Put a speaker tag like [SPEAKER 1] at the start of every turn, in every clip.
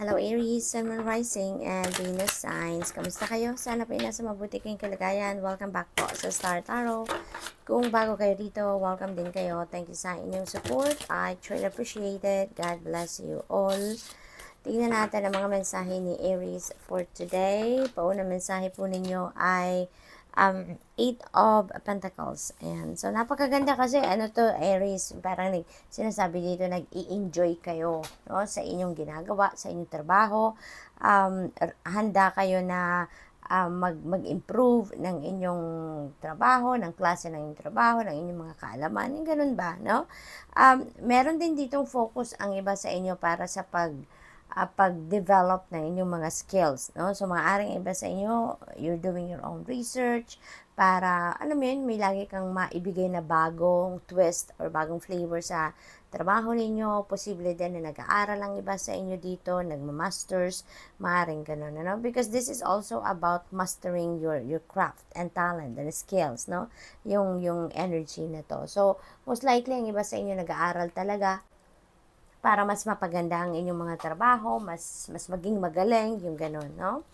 [SPEAKER 1] Hello Aries, Sun, Moon Rising, and Venus Signs. Kamusta kayo? Sana po nasa mabuti kayong kalagayan. Welcome back po sa Star Tarot. Kung bago kayo dito, welcome din kayo. Thank you sa inyong support. I truly appreciate it. God bless you all. Tingnan natin ang mga mensahe ni Aries for today. Paunang mensahe po ninyo ay Eight of Pentacles. And so, napakaganda kasi, ano to, Aries, parang sinasabi dito, nag-i-enjoy kayo, no, sa inyong ginagawa, sa inyong trabaho. Handa kayo na mag-improve ng inyong trabaho, ng klase ng inyong trabaho, ng inyong mga kaalaman, yung ganun ba, no? Meron din ditong focus ang iba sa inyo para sa pag-develop ng inyong mga skills, no? So, maaaring iba sa inyo, you're doing your own research para, alam mo yun, may lagi kang maibigay na bagong twist or bagong flavor sa trabaho ninyo. Posible din na nag-aaral ang iba sa inyo dito, nagma-masters, maaaring ganun, no? Because this is also about mastering your craft and talent and skills, no? Yung energy na to. So, most likely, ang iba sa inyo nag-aaral talaga para mas mapaganda ang inyong mga trabaho, mas maging magaling, yung ganun, no?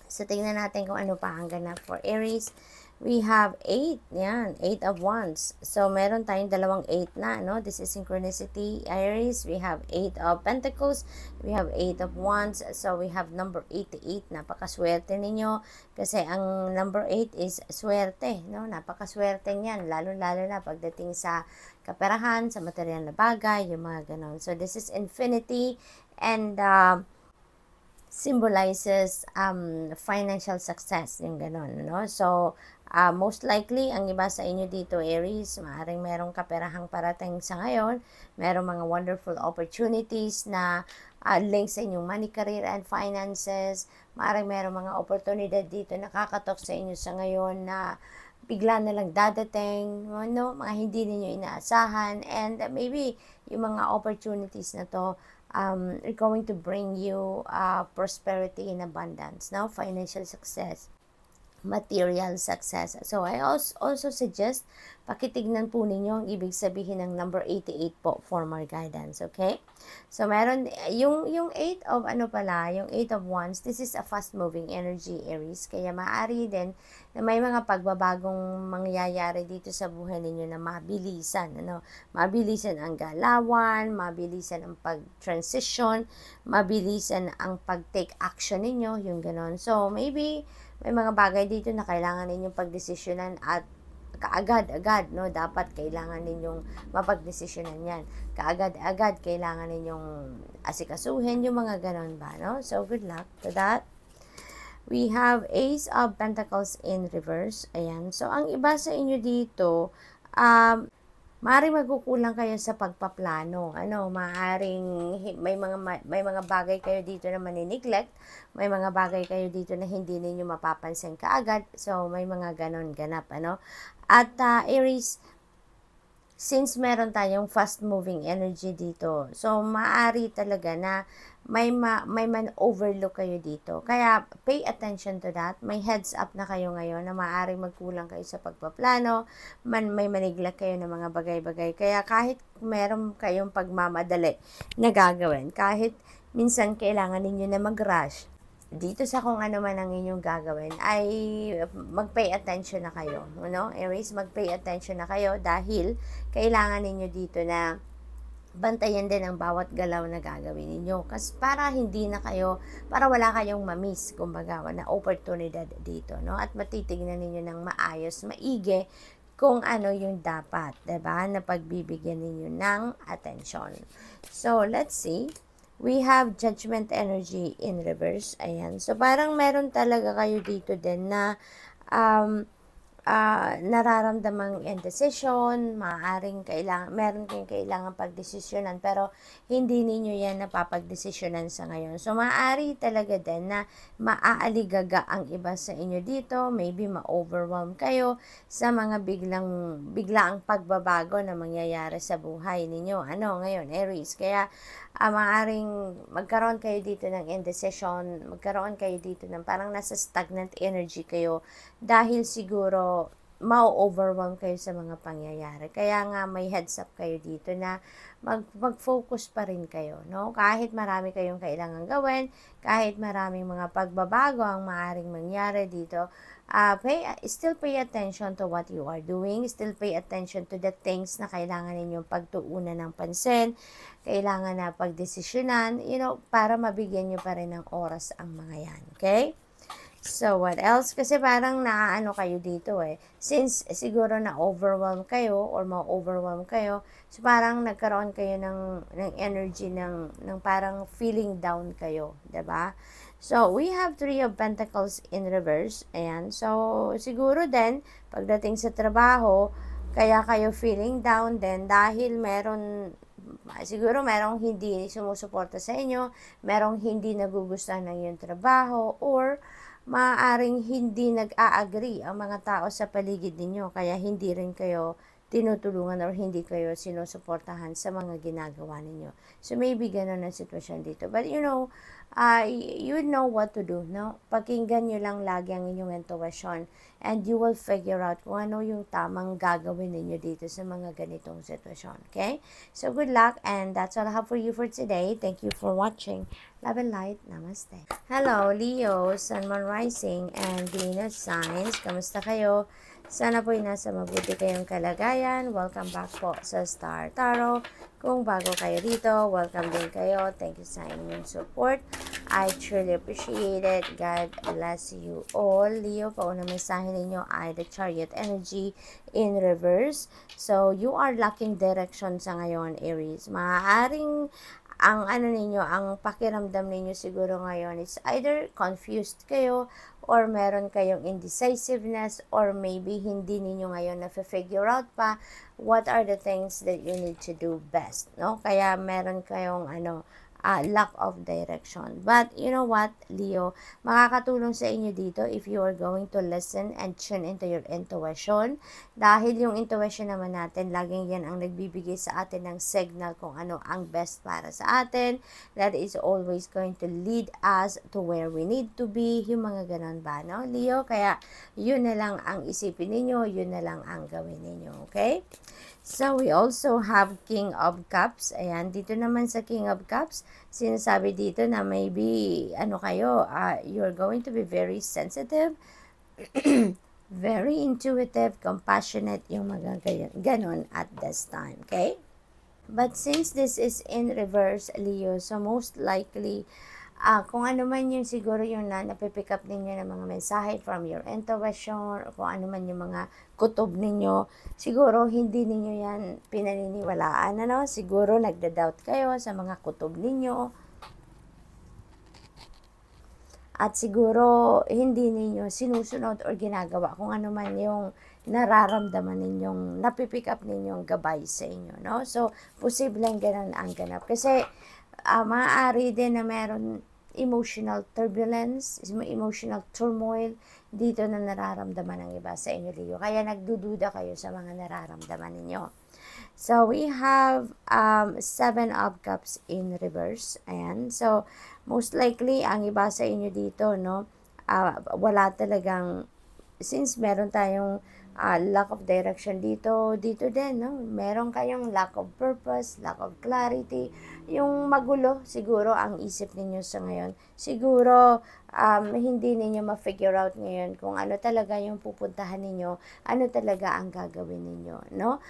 [SPEAKER 1] So, tingnan natin kung ano pa ang ganap for Aries. We have 8, yan, 8 of Wands. So, meron tayong dalawang 8 na, no? This is synchronicity, Aries. We have 8 of Pentacles. We have 8 of Wands. So, we have number 88. Napakaswerte ninyo. Kasi ang number 8 is swerte, no? Napakaswerte niyan. Lalo-lalo na pagdating sa kaperahan, sa material na bagay, yung mga ganon. So, this is infinity and symbolizes financial success, yung ganon, no? So, most likely, ang iba sa inyo dito, Aries, maaaring merong kaperahang parating sa ngayon, merong mga wonderful opportunities na link sa inyong money, career, and finances, maaaring merong mga oportunidad dito na kakatok sa inyo sa ngayon na bigla na lang dadating, no? Mga hindi ninyo inaasahan, and maybe yung mga opportunities na to are going to bring you prosperity and abundance, no? Financial success, material success. So, I also suggest, pakitignan po ninyo ang ibig sabihin ng number 88 po for more guidance, okay? So, meron, yung 8 of, yung 8 of Wands, this is a fast-moving energy, Aries. Kaya maaari din na may mga pagbabagong mangyayari dito sa buhay ninyo na mabilisan, ano? Mabilisan ang galawan, mabilisan ang pag-transition, mabilisan ang pag-take action ninyo, yung ganon. So, maybe may mga bagay dito na kailangan ninyong pagdesisyonan at kaagad-agad, no? Dapat kailangan ninyong mapagdesisyonan yan. Kaagad-agad kailangan ninyong asikasuhin yung mga ganon ba, no? So, good luck to that. We have Ace of Pentacles in reverse. Ayan. So, ang iba sa inyo dito, maaaring magkukulang kayo sa pagpaplano. Maaaring may mga bagay kayo dito na mani-neglect, may mga bagay kayo dito na hindi ninyo mapapansin kaagad. So, may mga ganon ganap, At Aries, since meron tayong fast-moving energy dito, so maaari talaga na may man-overlook kayo dito. Kaya, pay attention to that. May heads up na kayo ngayon na maaaring magkulang kayo sa pagpaplano, may maniglak kayo ng mga bagay-bagay. Kaya, kahit meron kayong pagmamadali na gagawin, kahit minsan kailangan ninyo na mag-rush, dito sa kung ano man ang inyong gagawin, ay mag-pay attention na kayo. Aries, mag-pay attention na kayo dahil kailangan ninyo dito na bantayan din ang bawat galaw na gagawin ninyo. Kasi para wala kayong ma-miss, kumbaga, na oportunidad dito, no? At matitignan ninyo ng maayos, maigi, kung ano yung dapat, diba? Na pagbibigyan ninyo ng atensyon. So, let's see. We have Judgment energy in reverse. Ayan. So, parang meron talaga kayo dito din na nararamdamang indecision, maaaring meron kayong kailangan pagdesisyonan, pero hindi ninyo yan napapagdesisyonan sa ngayon. So, maaari talaga din na maaaligaga ang iba sa inyo dito, maybe ma-overwhelm kayo sa mga biglaang pagbabago na mangyayari sa buhay ninyo. Ngayon, Aries? Kaya, maaaring magkaroon kayo dito ng indecision, magkaroon kayo dito ng parang nasa stagnant energy kayo dahil siguro ma-overwhelm kayo sa mga pangyayari. Kaya nga may heads up kayo dito na mag-focus pa rin kayo, no? Kahit marami kayong kailangan gawin, kahit maraming mga pagbabago ang maaaring mangyari dito, still pay attention to what you are doing, still pay attention to the things na kailangan ninyong pagtuunan ng pansin, kailangan na pagdesisyonan, para mabigyan nyo pa rin ng oras ang mga yan, okay? So, what else? Kasi parang naaano kayo dito Since siguro na-overwhelm kayo or ma-overwhelm kayo, so parang nagkaroon kayo ng energy, ng parang feeling down kayo, 'di ba? So, we have 3 of Pentacles in reverse. Ayan. So, siguro din, pagdating sa trabaho, kaya kayo feeling down din dahil siguro merong hindi sumusuporta sa inyo, merong hindi nagugustuhan ng iyong trabaho, or maaaring hindi nag-a-agree ang mga tao sa paligid ninyo, kaya hindi rin kayo tinutulungan or hindi kayo sinusuportahan sa mga ginagawa ninyo. So, maybe ganun ang sitwasyon dito. But, you know what to do, no? Pakinggan nyo lang lagi ang inyong intuition and you will figure out kung ano yung tamang gagawin ninyo dito sa mga ganitong sitwasyon, okay? So, good luck, and that's all I have for you for today. Thank you for watching. Love and light. Namaste. Hello, Leo, Sun, Moon, Rising, and Venus signs. Kamusta kayo? Sana po'y nasa mabuti kayong kalagayan. Welcome back po sa Star Tarot. Kung bago kayo dito, welcome din kayo. Thank you sa inyong support. I truly appreciate it. God bless you all. Leo, paunang mensahe ninyo ay the Chariot energy in reverse. So, you are lacking direction sa ngayon, Aries. Maaaring ang pakiramdam ninyo siguro ngayon is either confused kayo or meron kayong indecisiveness, or maybe hindi ninyo ngayon na-figure out pa what are the things that you need to do best, no? Kaya meron kayong lack of direction. But you know what, Leo, makakatulong sa inyo dito if you are going to listen and tune into your intuition, dahil yung intuition naman natin, laging yan ang nagbibigay sa atin ng signal kung ano ang best para sa atin. That is always going to lead us to where we need to be, yung mga ganon ba, no, Leo? Kaya yun na lang ang isipin ninyo, yun na lang ang gawin ninyo, okay? So, we also have King of Cups. Ayan, dito naman sa King of Cups, sinasabi dito na maybe, you're going to be very sensitive, very intuitive, compassionate, yung mga ganon at this time, okay? But since this is in reverse, Leo, so most likely, kung ano man yung siguro yung napipick up ninyo ng mga mensahe from your intuition, or kung ano man yung mga kutob ninyo, siguro hindi ninyo yan pinaniniwalaan, siguro nagda-doubt kayo sa mga kutob ninyo, at siguro hindi ninyo sinusunod or ginagawa kung ano man yung nararamdaman ninyong, napipick up ninyong gabay sa inyo, no? So, posibleng ganun ang ganap. Kasi, maaari din na meron emotional turbulence, emotional turmoil dito na nararamdaman ng iba sa inyo, Leo. Kaya nagdududa kayo sa mga nararamdaman ninyo. So, we have 7 of Cups in reverse. Ayan. So, most likely, ang iba sa inyo dito, no, wala talagang, since meron tayong lack of direction dito din, no? Meron kayong lack of purpose, lack of clarity, yung magulo siguro ang isip ninyo sa ngayon. Siguro, hindi ninyo ma-figure out ngayon kung ano talaga yung pupuntahan ninyo, ano talaga ang gagawin ninyo, no?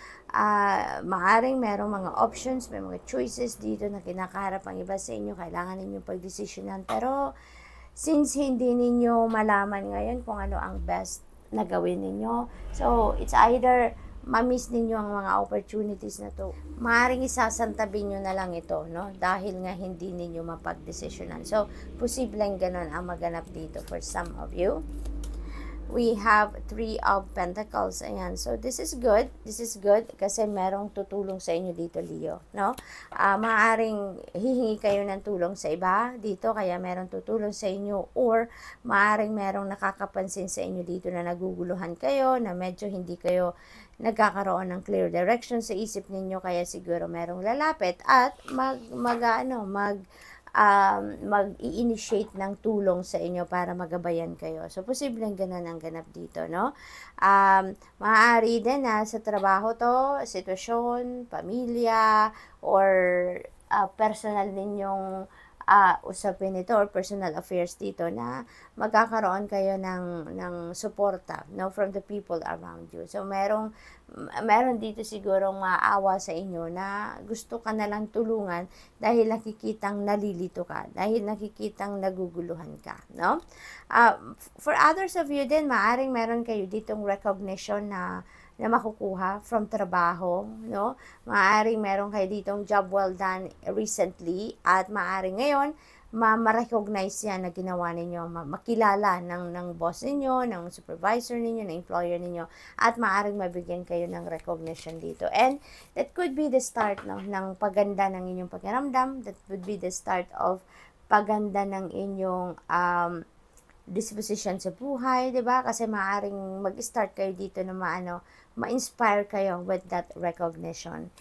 [SPEAKER 1] Maaring merong mga options, may mga choices dito na kinakaharap ang iba sa inyo, kailangan ninyong pagdesisyonan, pero since hindi ninyo malaman ngayon kung ano ang best na gawin ninyo, so it's either ma-miss ninyo ang mga opportunities na to, maaaring isasantabi nyo na lang ito, no, dahil nga hindi ninyo mapagdesisyonan. So, posibleng ganun ang maganap dito for some of you. We have 3 of Pentacles. Ayan. So, this is good. This is good kasi merong tutulong sa inyo dito, Leo, no? Maaaring hihingi kayo ng tulong sa iba dito, kaya merong tutulong sa inyo, or maaaring merong nakakapansin sa inyo dito na naguguluhan kayo, na medyo hindi kayo nagkakaroon ng clear direction sa isip ninyo, kaya siguro merong lalapit at mag-i-initiate ng tulong sa inyo para magabayan kayo. So, posibleng ganun ang ganap dito, no? Maaari din na sa trabaho to, sitwasyon, pamilya, or personal ninyong usapin ito or personal affairs dito na magkakaroon kayo ng suporta, no, from the people around you. So, meron dito sigurong maawa sa inyo na gusto ka na lang tulungan dahil nakikitang nalilito ka, dahil nakikitang naguguluhan ka, no? For others of you din, maaring meron kayo ditong recognition na makukuha from trabaho, no? Maaaring meron kayo ditong job well done recently at maaaring ngayon ma-recognize yan na ginawa ninyo, makilala ng boss ninyo, ng supervisor ninyo, ng employer ninyo, at maaaring mabigyan kayo ng recognition dito. And that could be the start, no, ng paganda ng inyong pakiramdam. That would be the start of paganda ng inyong disposition sa buhay, 'di ba? Kasi maaaring mag-start kayo dito na ma-inspire kayo with that recognition.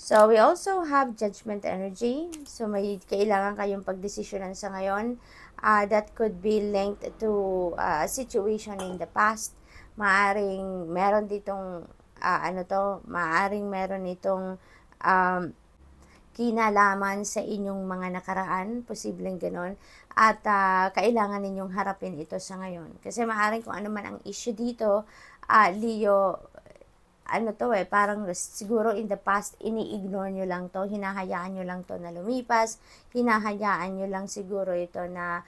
[SPEAKER 1] So, we also have judgment energy. So, may kailangan kayong pagdesisyonan sa ngayon. That could be linked to a situation in the past. Maaring meron ditong, maaring meron itong kinalaman sa inyong mga nakaraan, posibleng ganon, at kailangan ninyong harapin ito sa ngayon. Kasi maaring kung ano man ang issue dito, Leo, parang siguro in the past, ini-ignore nyo lang to, hinahayaan nyo lang to na lumipas, hinahayaan nyo lang siguro ito na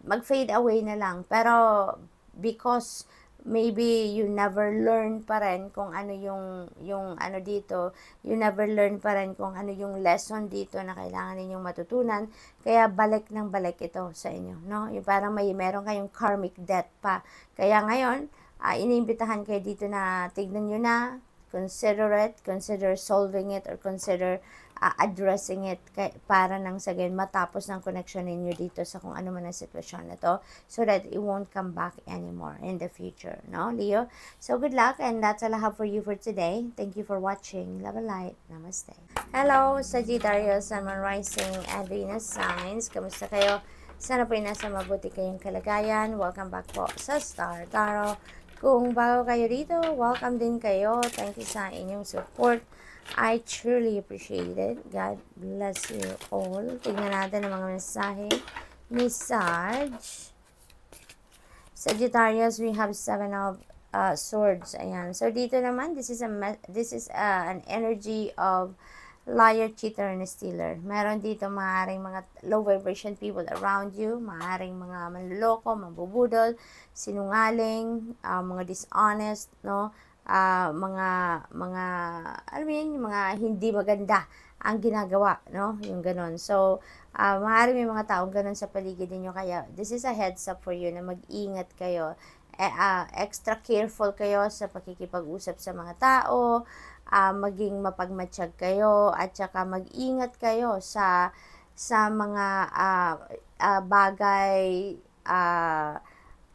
[SPEAKER 1] mag-fade away na lang. Pero because maybe you never learn pa rin kung ano yung ano dito, you never learn pa rin kung ano yung lesson dito na kailangan ninyong matutunan, kaya balik ng balik ito sa inyo, no? Yung parang meron kayong karmic debt pa. Kaya ngayon, iniimbitahan kayo dito na tignan nyo na, consider it, consider solving it, or consider addressing it para nang sa gayon matapos ng connection ninyo dito sa kung ano man ang sitwasyon na to, so that it won't come back anymore in the future, no, Leo? So, good luck, and that's all I have for you for today. Thank you for watching. Love and light. Namaste. Hello, Sagittarius, Sun, Moon, Rising, and Venus signs. Kamusta kayo? Sana po nasa mabuti kayong kalagayan. Welcome back po sa Star Tarot. Kung bago kayo dito, welcome din kayo. Thank you sa inyong support. I truly appreciate it. God bless you all. Tignan natin ang mga mensahe ni Sag. Sagittarius, we have 7 of Swords. Ayan. So, dito naman, this is an energy of liar, cheater, and stealer. Meron dito maaaring mga low vibration people around you, maaaring mga manloloko, mambubudol, sinungaling, mga dishonest, no? Alam mo yun, yung mga hindi maganda ang ginagawa, no? Yung ganon. So, maaaring may mga taong ganon sa paligid niyo, kaya this is a heads up for you na mag-ingat kayo. Extra careful kayo sa pakikipag-usap sa mga tao, maging mapagmatsyag kayo, at saka mag-ingat kayo sa mga bagay,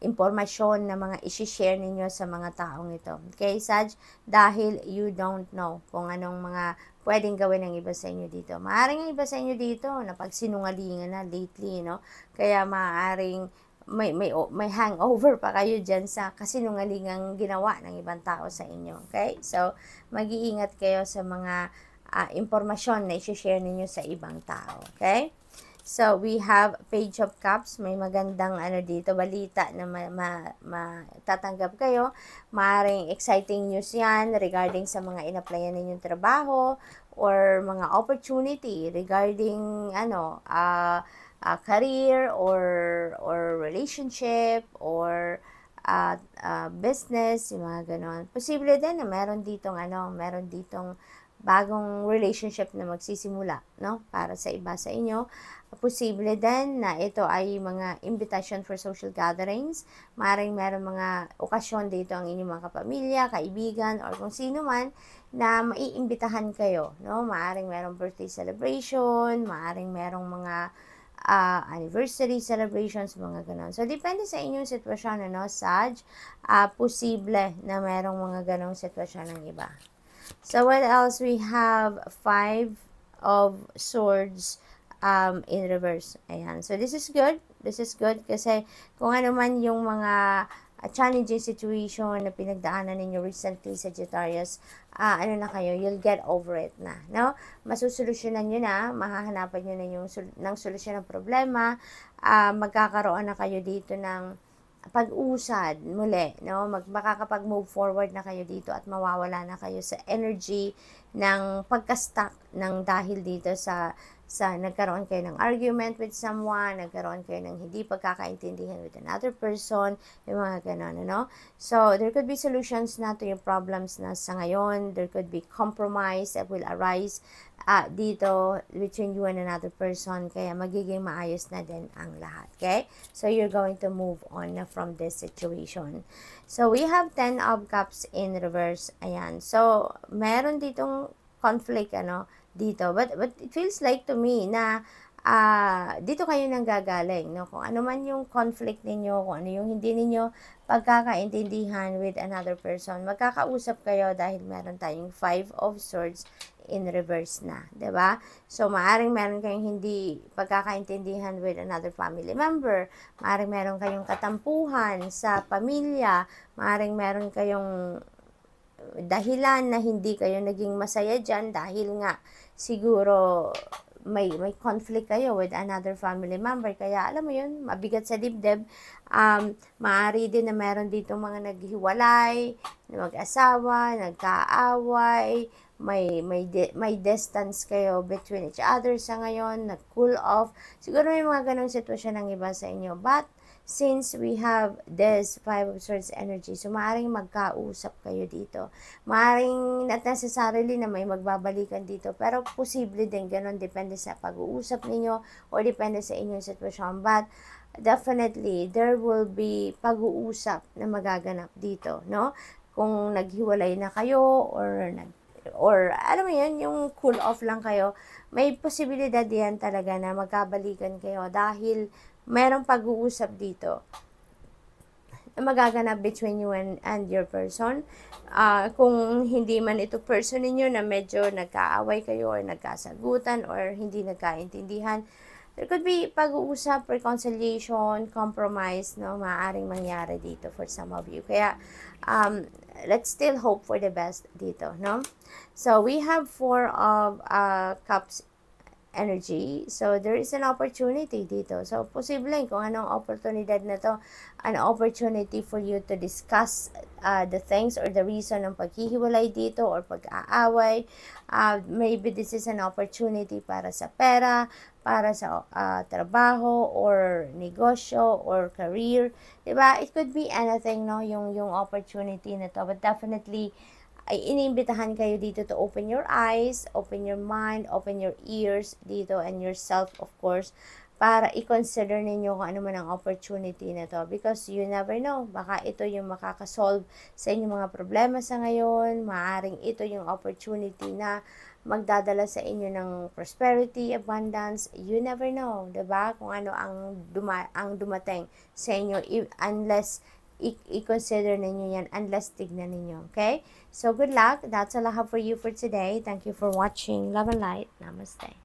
[SPEAKER 1] impormasyon na mga isi-share ninyo sa mga taong ito. Okay, Sag? Dahil you don't know kung anong mga pwedeng gawin ng iba sa inyo dito. Maaaring ang iba sa inyo dito na pagsinungalingan na lately, no? Kaya maaaring may hangover pa kayo dyan sa kasinungalingang ginawa ng ibang tao sa inyo. Okay? So, mag-iingat kayo sa mga impormasyon na isi-share ninyo sa ibang tao. Okay? So, we have Page of Cups. May magandang dito, balita na matatanggap kayo. Maaaring exciting news yan regarding sa mga in-applyan ninyong trabaho or mga opportunity regarding career or relationship or business, yung mga ganon. Posible din na meron ditong bagong relationship na magsisimula, no? Para sa iba sa inyo. Posible din na ito ay mga invitation for social gatherings. Maaaring meron mga okasyon dito ang inyong mga kapamilya, kaibigan, or kung sino man na maiimbitahan kayo, no? Maaaring merong birthday celebration, maaaring merong mga anniversary celebrations, mga ganon. So, depende sa inyong sitwasyon, Sag. Posible na merong mga ganong sitwasyon ng iba. So, what else? We have 5 of Swords. in reverse. Ayan. So, this is good. This is good kasi kung ano man yung mga challenging situation na pinagdaanan ninyo recently, Sagittarius, ano na kayo, you'll get over it na, no? Masusolusyonan nyo na, mahahanapan nyo na yung ng solusyon ng problema, magkakaroon na kayo dito ng pag-usad muli, no? Makakapag-move forward na kayo dito at mawawala na kayo sa energy ng pagka-stuck ng dahil dito sa nagkaroon kayo ng argument with someone, nagkaroon kayo ng hindi pagkakaintindihan with another person, yung mga ganon, no? So, there could be solutions na to yung problems na sa ngayon. There could be compromise that will arise dito between you and another person, kaya magiging maayos na din ang lahat, okay? So, you're going to move on na from this situation. So, we have 10 of Cups in reverse. Ayan. So, meron ditong conflict, dito. But it feels like to me na dito kayo nanggagaling, no? Kung ano man yung conflict ninyo, kung ano yung hindi ninyo pagkakaintindihan with another person, magkakausap kayo dahil meron tayong 5 of Swords in reverse na, 'di ba? So, maaring meron kayong hindi pagkakaintindihan with another family member, maaring meron kayong katampuhan sa pamilya, maaring meron kayong dahilan na hindi kayo naging masaya dyan dahil nga siguro may conflict kayo with another family member. Kaya alam mo yun, mabigat sa dibdib. Maaari din na meron dito mga naghiwalay, mag-asawa, nagkaaway, may distance kayo between each other sa ngayon, nag-cool off. Siguro may mga ganong sitwasyon ng iba sa inyo. But since we have this 5 of Swords energy, so maaaring magkausap kayo dito. Maaaring not necessarily na may magbabalikan dito, pero posible din ganun, depende sa pag-uusap ninyo or depende sa inyong sitwasyon. But definitely, there will be pag-uusap na magaganap dito, no? Kung naghiwalay na kayo or alam mo yun, yung cool off lang kayo, may posibilidad yan talaga na magkabalikan kayo dahil merong pag-uusap dito na magaganap between you and your person. Kung hindi man ito person ninyo na medyo nagkaaway kayo or nagkasagutan or hindi nagkaintindihan, there could be pag-uusap, reconciliation, compromise, no, maaaring mangyari dito for some of you. Kaya, let's still hope for the best dito, no? So, we have 4 of Cups energy. So, there is an opportunity dito. So, posible kung anong oportunidad na to, an opportunity for you to discuss the things or the reason ng paghihiwalay dito or pag-aaway. Maybe this is an opportunity para sa pera, para sa trabaho or negosyo or career. Diba? It could be anything, no? Yung opportunity na to. But definitely, ay iniimbitahan kayo dito to open your eyes, open your mind, open your ears dito and yourself, of course, para i-consider ninyo kung ano man ang opportunity na to. Because you never know, baka ito yung makakasolve sa inyong mga problema sa ngayon, maaaring ito yung opportunity na magdadala sa inyo ng prosperity, abundance, you never know, diba? Kung ano ang dumating sa inyo unless i-consider ninyo yan, unless tignan ninyo, okay? So, good luck. That's all I have for you for today. Thank you for watching. Love and light. Namaste.